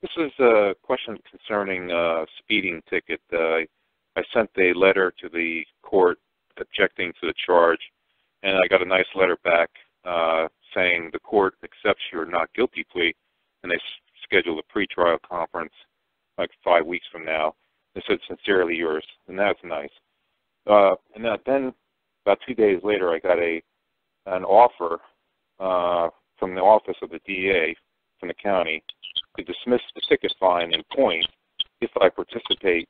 This is a question concerning a speeding ticket. I sent a letter to the court objecting to the charge, and I got a nice letter back saying the court accepts your not guilty plea, and they scheduled a pretrial conference like 5 weeks from now. They said, sincerely yours, and that's nice. And then about 2 days later, I got an offer from the office of the DA from the county to dismiss the ticket fine in point if I participate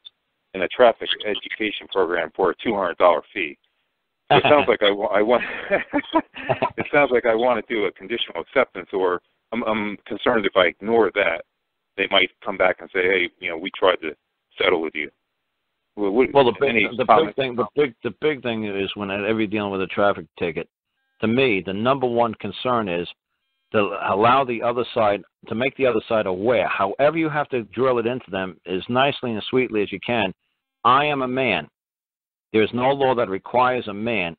in a traffic education program for a $200 fee. So it sounds like I want. It sounds like I want to do a conditional acceptance, or I'm concerned if I ignore that, they might come back and say, "Hey, we tried to settle with you." Well, the big thing is whenever you're dealing with a traffic ticket, to me, the number one concern is to allow the other side, to make the other side aware. However you have to drill it into them as nicely and sweetly as you can. I am a man. There is no law that requires a man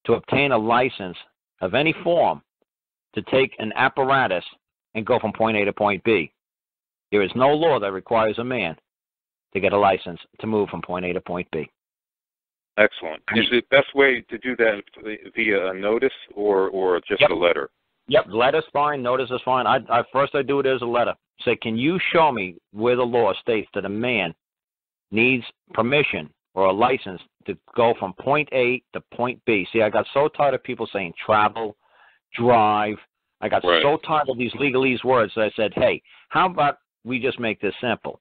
to obtain a license of any form to take an apparatus and go from point A to point B. There is no law that requires a man to get a license to move from point A to point B. Excellent. Is the best way to do that via a notice or just a letter? Yep, letter's fine, notice is fine. First I do it as a letter. Say, can you show me where the law states that a man needs permission or a license to go from point A to point B? See, I got so tired of people saying travel, drive. I got so tired of these legalese words that I said, hey, how about we just make this simple?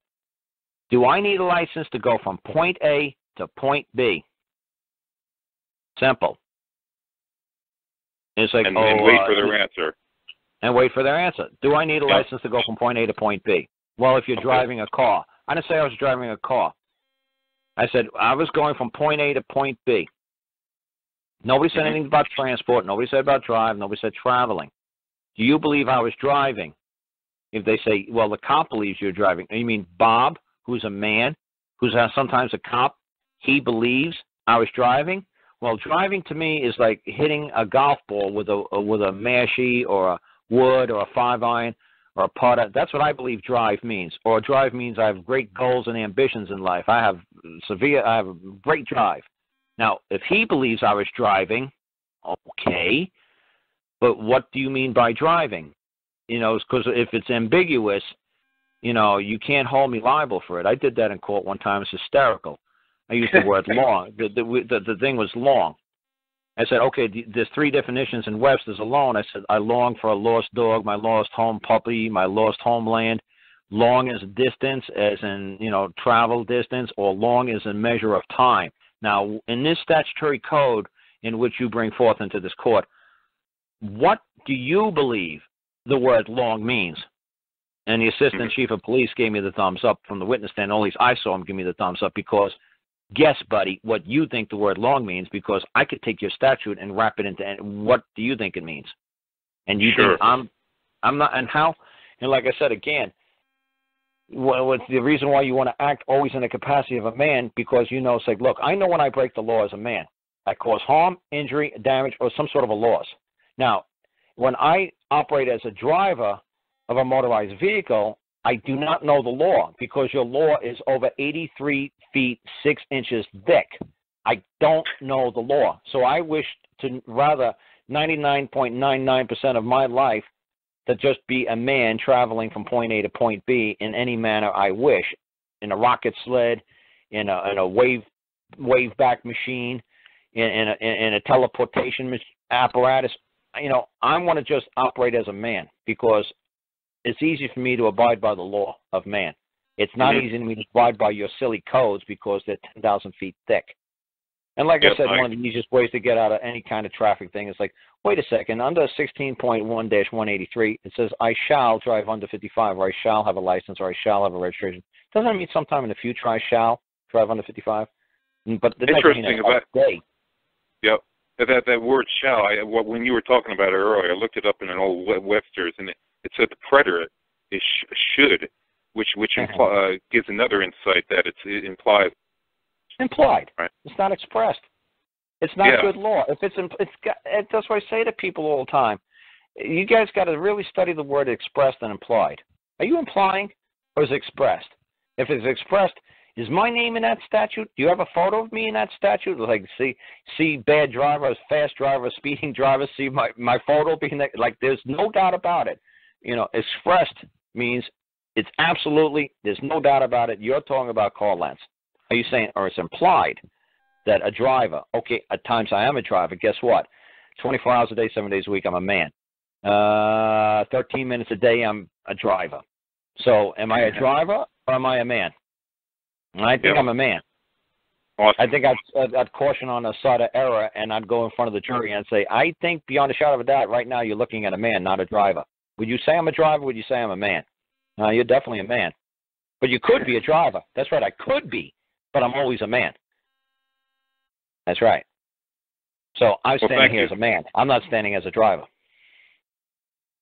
Do I need a license to go from point A to point B? Simple. It's like, and wait for their answer. And wait for their answer. Do I need a license to go from point A to point B? Well, if you're driving a car. I didn't say I was driving a car. I said I was going from point A to point B. Nobody said anything about transport. Nobody said about drive. Nobody said traveling. Do you believe I was driving? If they say, well, the cop believes you're driving. You mean Bob, who's a man, who's sometimes a cop, he believes I was driving? Well, driving to me is like hitting a golf ball with a mashie or a wood or a 5-iron or a putter. That's what I believe drive means. Or drive means I have great goals and ambitions in life. I have a great drive. Now, if he believes I was driving, okay, but what do you mean by driving? Because if it's ambiguous, you can't hold me liable for it. I did that in court one time. It's hysterical. I used the word long. The thing was long. I said, okay, there's 3 definitions in Webster's alone. I said, I long for a lost dog, my lost home puppy, my lost homeland. Long as distance, as in, travel distance, or long as a measure of time. Now, in this statutory code in which you bring forth into this court, what do you believe the word long means? And the assistant chief of police gave me the thumbs up from the witness stand. At least I saw him give me the thumbs up because guess, buddy, what you think the word long means, because I could take your statute and wrap it into what do you think it means? And you think I'm not, and how? And like I said again, what's the reason why you want to act always in the capacity of a man? Because it's like, look, I know when I break the law as a man, I cause harm, injury, damage, or some sort of a loss. Now, when I operate as a driver of a motorized vehicle, I do not know the law because your law is over 83 feet 6 inches thick. I don't know the law. So I wish to rather 99.99% of my life to just be a man traveling from point A to point B in any manner I wish, in a rocket sled, in a wave back machine, in a teleportation apparatus. I want to just operate as a man because it's easy for me to abide by the law of man. It's not easy for me to abide by your silly codes because they're 10,000 feet thick. And like I said, one of the easiest ways to get out of any kind of traffic thing is like, wait a second, under 16.1-183, it says I shall drive under 55, or I shall have a license, or I shall have a registration. Doesn't that mean sometime in the future I shall drive under 55? But the interesting about day. Yep. That word shall, when you were talking about it earlier, I looked it up in an old Webster's, and it said the preterite is should, which gives another insight that it implies. Implied. Right. It's not expressed. It's not good law. If that's what I say to people all the time. You guys got to really study the word expressed and implied. Are you implying, or is it expressed? If it's expressed, is my name in that statute? Do you have a photo of me in that statute? Like, see bad drivers, fast drivers, speeding drivers, see my photo being there? Like, there's no doubt about it. You know, expressed means it's absolutely, there's no doubt about it. You're talking about Karl Lentz. Are you saying, or it's implied that a driver, okay, at times I am a driver, guess what? 24 hours a day, 7 days a week, I'm a man. 13 minutes a day, I'm a driver. So am I a driver or am I a man? I think I'm a man. Awesome. I think I'd caution on the side of error, and I'd go in front of the jury and say, I think beyond a shadow of a doubt, right now you're looking at a man, not a driver. Would you say I'm a driver? Would you say I'm a man? You're definitely a man. But you could be a driver. That's right, I could be, but I'm always a man. That's right. So I'm standing here as a man. I'm not standing as a driver.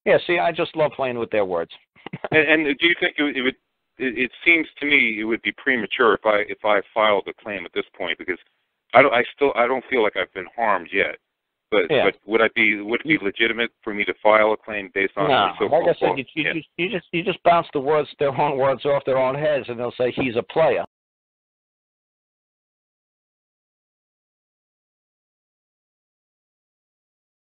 Yeah, see, I just love playing with their words. and do you think it would? It seems to me it would be premature if I filed a claim at this point, because I don't feel like I've been harmed yet. But would it be legitimate for me to file a claim based on like I said, you just bounce the wrong words off their own heads, and they'll say he's a player.